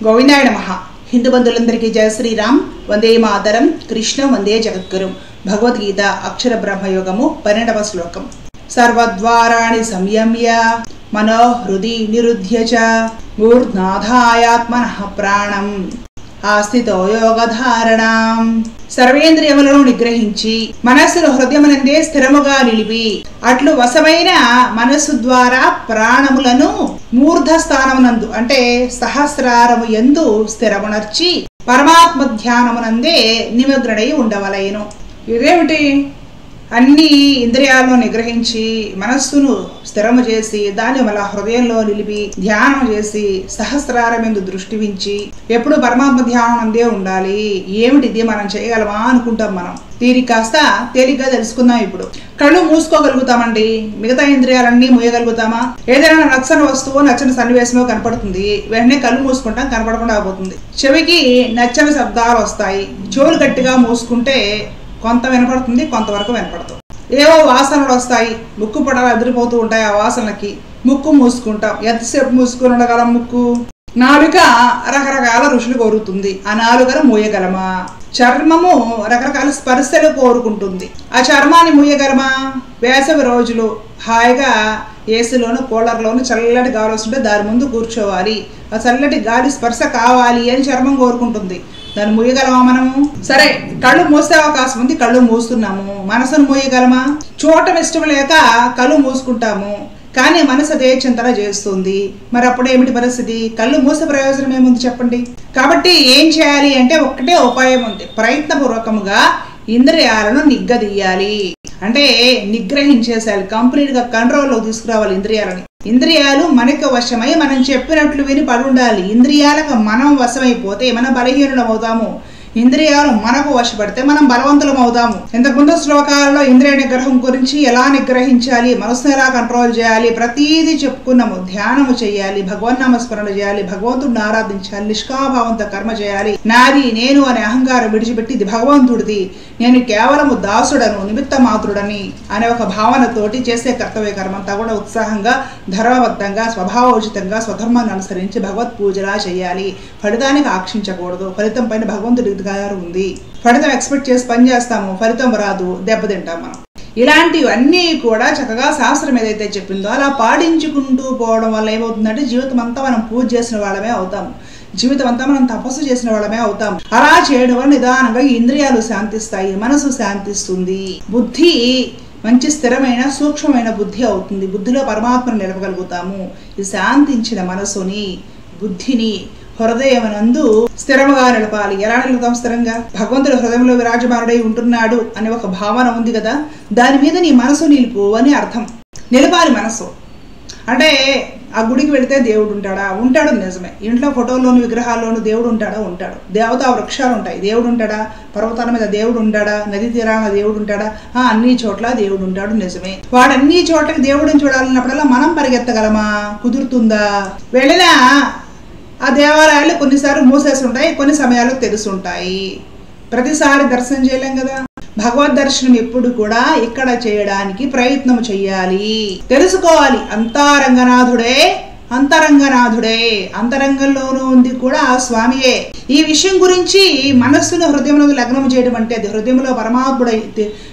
గోవిందాయ నమః. హిందూ బంధువులందరికీ జయ శ్రీరామ్. వందే మాతరం. కృష్ణం వందే జగద్గురుం. భగవద్గీత అక్షర బ్రహ్మయోగము 12వ శ్లోకం. సర్వద్వారాణి సంయమ్య మనోహృది నిరుధ్య చ మూర్ధ్నాధాయాత్మనః ప్రాణం ఆస్థితో యోగధారణం. సర్వేంద్రియములను నిగ్రహించి మనస్సును హృదయమునందే స్థిరముగా నిలిపి అట్లు వశమైన మనస్సు ద్వారా ప్రాణములను మూర్ధ స్థానమునందు అంటే సహస్రారము యందు స్థిరమునర్చి పరమాత్మ ధ్యానమునందే నిమగ్నడై ఉండవలెను. ఇదేమిటి? అన్ని ఇంద్రియాలను నిగ్రహించి మనస్సును స్థిరము చేసి దాన్ని మళ్ళా హృదయంలో నిలిపి ధ్యానం చేసి సహస్రారం ఎందు దృష్టి ఉంచి ఎప్పుడు పరమాత్మ ధ్యానం అందే ఉండాలి. ఏమిటిది, మనం చేయగలమా అనుకుంటాం. మనం దీనికి కాస్త తేలిగ్గా తెలుసుకుందాం. ఇప్పుడు కళ్ళు మూసుకోగలుగుతామండి, మిగతా ఇంద్రియాలన్నీ మూయగలుగుతామా? ఏదైనా నచ్చని వస్తువు నచ్చని సన్నివేశమో కనపడుతుంది, వెంటనే కళ్ళు మూసుకుంటాం, కనపడకుండా అయిపోతుంది. చెవికి నచ్చని శబ్దాలు వస్తాయి, చెవులు గట్టిగా మూసుకుంటే కొంత వినపడుతుంది, కొంతవరకు వినపడదు. ఏవో వాసనలు వస్తాయి, ముక్కు పొడలు అదిరిపోతూ ఉంటాయి. ఆ వాసనలకి ముక్కు మూసుకుంటాం. ఎంతసేపు మూసుకుని ఉండగలం? ముక్కు. నాలుక రకరకాల రుచులు కోరుతుంది, ఆ నాలుకను మూయగలమా? చర్మము రకరకాల స్పర్శలు కోరుకుంటుంది, ఆ చర్మాన్ని మూయగలమా? వేసవి రోజులు హాయిగా ఏసీలోను కూలర్లోను చల్లటి గాలి వస్తుంటే దాని ముందు కూర్చోవాలి, ఆ చల్లటి గాలి స్పర్శ కావాలి అని చర్మం కోరుకుంటుంది. దాన్ని మూయగలమా మనము? సరే, కళ్ళు మూసే అవకాశం ఉంది, కళ్ళు మూస్తున్నాము. మనసును మూయగలమా? చూడటం ఇష్టం లేక కళ్ళు మూసుకుంటాము, కానీ మనసు అదే చింతన చేస్తుంది. మరి అప్పుడు ఏమిటి పరిస్థితి? కళ్ళు మూసే ప్రయోజనం ఏముంది చెప్పండి? కాబట్టి ఏం చేయాలి అంటే ఒక్కటే ఉపాయం ఉంది. ప్రయత్నపూర్వకముగా ఇంద్రియాలను నిగ్గదీయాలి, అంటే నిగ్రహించేసేయాలి, కంప్లీట్గా కంట్రోల్లో తీసుకురావాలి ఇంద్రియాలని. ఇంద్రియాలు మనకు వశమై మనం చెప్పినట్లు విని పడుండాలి. ఇంద్రియాలకు మనం వశమైపోతే మనం బలహీనులం అవుతాము, ఇంద్రియాలు మనకు వశపడితే మనం బలవంతులం అవుతాము. ఇంతకుముందు శ్లోకాలలో ఇంద్రియ నిగ్రహం గురించి ఎలా నిగ్రహించాలి, మనసును ఎలా కంట్రోల్ చేయాలి, ప్రతీది చెప్పుకున్నాము. ధ్యానము చేయాలి, భగవన్నామస్మరణ చేయాలి, భగవంతుడిని ఆరాధించాలి, నిష్కాభావంతో కర్మ చేయాలి. నాది నేను అనే అహంకారం విడిచిపెట్టి ఇది భగవంతుడిది, నేను కేవలము దాసుడను, నిమిత్త మాత్రుడని అనే ఒక భావనతోటి చేసే కర్తవ్య కర్మంతా కూడా ఉత్సాహంగా, ధర్మబద్ధంగా, స్వభావోచితంగా, స్వధర్మాన్ని అనుసరించి భగవత్ పూజలా చేయాలి. ఫలితానికి ఆక్షించకూడదు. ఫలితం పైన భగవంతుడి ఉంది. ఫలితం ఎక్స్పెక్ట్ చేసి పని చేస్తాము, ఫలితం రాదు, దెబ్బతింటాం మనం. ఇలాంటివన్నీ కూడా చక్కగా శాస్త్రం ఏదైతే చెప్పిందో అలా పాటించుకుంటూ పోవడం వల్ల ఏమవుతుందంటే జీవితం అంతా మనం పూజ చేసిన వాళ్ళమే అవుతాము, జీవితం అంతా మనం తపస్సు చేసిన వాళ్ళమే అవుతాం. అలా చేయడం వల్ల నిదానంగా ఇంద్రియాలు శాంతిస్తాయి, మనసు శాంతిస్తుంది, బుద్ధి మంచి స్థిరమైన సూక్ష్మమైన బుద్ధి అవుతుంది. బుద్ధిలో పరమాత్మను నిలపగలుగుతాము. ఈ శాంతించిన మనసుని, బుద్ధిని హృదయమునందు స్థిరముగా నిలపాలి. ఎలా నిలుపుతాం స్థిరంగా? భగవంతుడు హృదయంలో విరాజమానుడై ఉంటున్నాడు అనే ఒక భావన ఉంది కదా, దాని మీద నీ మనసు నిలుపు అని అర్థం. నిలపాలి మనసు అంటే ఆ గుడికి వెళితే దేవుడు ఉంటాడా? ఉంటాడు, నిజమే. ఇంట్లో ఫోటోల్లోను విగ్రహాల్లోను దేవుడు ఉంటాడా? ఉంటాడు. దేవతా వృక్షాలు ఉంటాయి, దేవుడు ఉంటాడా? పర్వతాల మీద దేవుడు ఉంటాడా? నది తీరాన దేవుడు ఉంటాడా? అన్ని చోట్ల దేవుడు ఉంటాడు, నిజమే. వాడన్ని చోట్లకి దేవుడిని చూడాలన్నప్పుడల్లా మనం పరిగెత్తగలమా? కుదురుతుందా? వెళ్ళినా ఆ దేవాలయాలు కొన్నిసార్లు మూసేసి ఉంటాయి, కొన్ని సమయాల్లో తెరుస్తుంటాయి. ప్రతిసారి దర్శనం చేయలేం కదా. భగవద్ దర్శనం ఎప్పుడు కూడా ఇక్కడ చేయడానికి ప్రయత్నం చెయ్యాలి, తెలుసుకోవాలి. అంతరంగనాథుడే అంతరంగంలోనూ ఉంది కూడా ఆ స్వామియే. ఈ విషయం గురించి మనస్సును హృదయంలో లగ్నం చేయడం అంటే అది హృదయంలో పరమాత్ముడై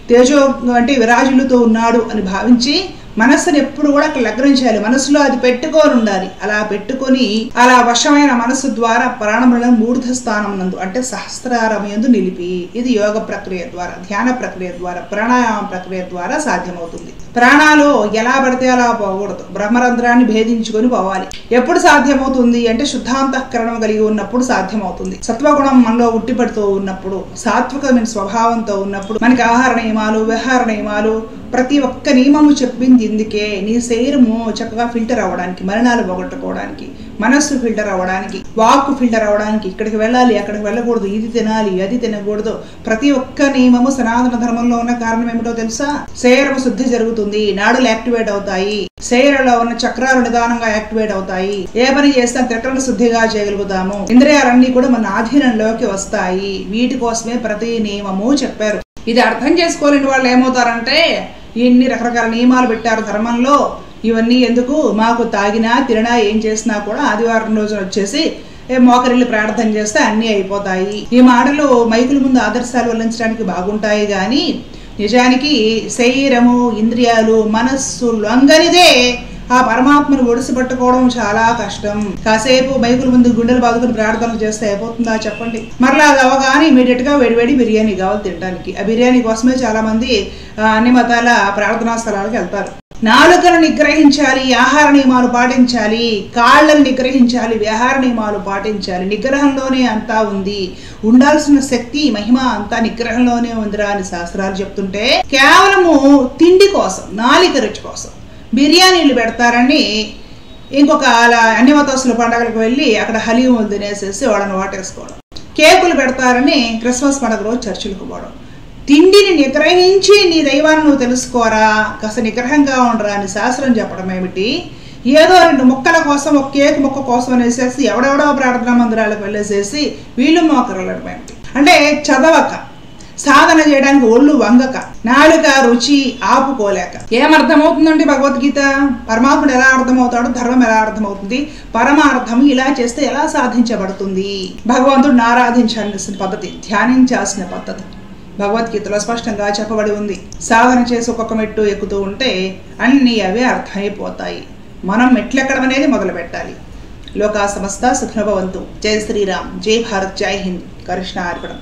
తేజో అంటే విరాజులతో ఉన్నాడు అని భావించి మనస్సును ఎప్పుడు కూడా లగ్నం చేయాలి, మనసులో అది పెట్టుకొని ఉండాలి. అలా పెట్టుకొని అలా వశమైన మనస్సు ద్వారా ప్రాణములను మూర్ధ స్థానం నందు అంటే సహస్రారం యందు నిలిపి, ఇది యోగ ప్రక్రియ ద్వారా, ధ్యాన ప్రక్రియ ద్వారా, ప్రాణాయామ ప్రక్రియ ద్వారా సాధ్యమవుతుంది. ప్రాణాలు ఎలా పడితే అలా పోకూడదు, బ్రహ్మరంధ్రాన్ని భేదించుకొని పోవాలి. ఎప్పుడు సాధ్యమవుతుంది అంటే శుద్ధాంతఃకరణం కలిగి ఉన్నప్పుడు సాధ్యమవుతుంది. సత్వగుణం మనలో ఉట్టిపడుతూ ఉన్నప్పుడు, సాత్వికమైన స్వభావంతో ఉన్నప్పుడు, మనకి ఆహార నియమాలు, విహార నియమాలు, ప్రతి ఒక్క నియమము చెప్పింది ఇందుకే. నీ శరీరము చక్కగా ఫిల్టర్ అవ్వడానికి, మరణాలు పోగొట్టుకోవడానికి, మనస్సు ఫిల్టర్ అవ్వడానికి, వాక్కు ఫిల్టర్ అవ్వడానికి, ఇక్కడికి వెళ్ళాలి, అక్కడికి వెళ్ళకూడదు, ఇది తినాలి, అది తినకూడదు. ప్రతి ఒక్క నియమము సనాతన ధర్మంలో ఉన్న కారణం ఏమిటో తెలుసా? శరీరము శుద్ధి జరుగుతుంది, నాడులు యాక్టివేట్ అవుతాయి, శరీరంలో ఉన్న చక్రాలు నిదానంగా యాక్టివేట్ అవుతాయి. ఏ పని చేస్తే త్రికరణ శుద్ధిగా చేయగలుగుతాము. ఇంద్రియాలన్నీ కూడా మన ఆధీనంలోకి వస్తాయి. వీటి కోసమే ప్రతి నియమము చెప్పారు. ఇది అర్థం చేసుకోలేని వాళ్ళు ఏమవుతారంటే, ఇన్ని రకరకాల నియమాలు పెట్టారు ధర్మంలో, ఇవన్నీ ఎందుకు, మాకు తాగినా తిరినా ఏం చేసినా కూడా ఆదివారం రోజున వచ్చేసి మోకరిల్లి ప్రార్థన చేస్తే అన్నీ అయిపోతాయి. ఈ మాటలు మైకుల ముందు ఆదర్శాలు వల్లించడానికి బాగుంటాయి, కానీ నిజానికి శరీరము, ఇంద్రియాలు, మనస్సు లొంగనిదే ఆ పరమాత్మను ఒడిసి పట్టుకోవడం చాలా కష్టం. కాసేపు మైకుల ముందు గుండెలు బాదుకుని ప్రార్థనలు చేస్తే అయిపోతుందా చెప్పండి? మరలా అది అవగానే ఇమీడియట్ గా వేడివేడి బిర్యానీ కావాలి తినడానికి. ఆ బిర్యానీ కోసమే చాలా మంది అన్ని మతాల ప్రార్థనా స్థలాలకు వెళ్తారు. నాలుకను నిగ్రహించాలి, ఆహార నియమాలు పాటించాలి. కాళ్ళను నిగ్రహించాలి, విహార నియమాలు పాటించాలి. నిగ్రహంలోనే అంతా ఉంది, ఉండాల్సిన శక్తి, మహిమ అంతా నిగ్రహంలోనే ఉందిరా అని శాస్త్రాలు చెప్తుంటే, కేవలము తిండి కోసం, నాలిక రుచి కోసం బిర్యానీలు పెడతారని ఇంకొక అలా అన్ని మతస్థుల పండగలకు వెళ్ళి అక్కడ హలీములు తినేసేసి వాళ్ళని వాటేసుకోవడం. కేకులు పెడతారని క్రిస్మస్ పండుగ రోజు చర్చిలకు పోవడం. తిండిని నిగ్రహించి నీ దైవాన్ని నువ్వు తెలుసుకోరా, కాస్త నిగ్రహంగా ఉండరా అని శాస్త్రం చెప్పడం ఏమిటి? ఏదో 2 ముక్కల కోసం, ఒక కేక్ ముక్క కోసం అనేసేసి ఎవడెవడో ప్రార్థనా మందిరాలకు వెళ్ళేసేసి వీళ్ళు మోకరలడం ఏమిటి? అంటే చదవక, సాధన చేయడానికి ఒళ్ళు వంగక, నాలుక రుచి ఆపుకోలేక ఏమర్థమవుతుందండి భగవద్గీత? పరమాత్ముడు ఎలా అర్థమవుతాడు, ధర్మం ఎలా అర్థమవుతుంది, పరమార్థం ఇలా చేస్తే ఎలా సాధించబడుతుంది? భగవంతుడిని ఆరాధించాల్సిన పద్ధతి, ధ్యానించాల్సిన పద్ధతి భగవద్గీతలో స్పష్టంగా చెప్పబడి ఉంది. సాధన చేసి ఒక్కొక్క మెట్టు ఎక్కుతూ ఉంటే అన్నీ అవే అర్థమైపోతాయి. మనం మెట్లెక్కడం అనేది మొదలు పెట్టాలి. లోకా సమస్త సుఖినో భవంతు. జై శ్రీరామ్, జై భారత్, జై హింద్. కృష్ణ అర్పణం.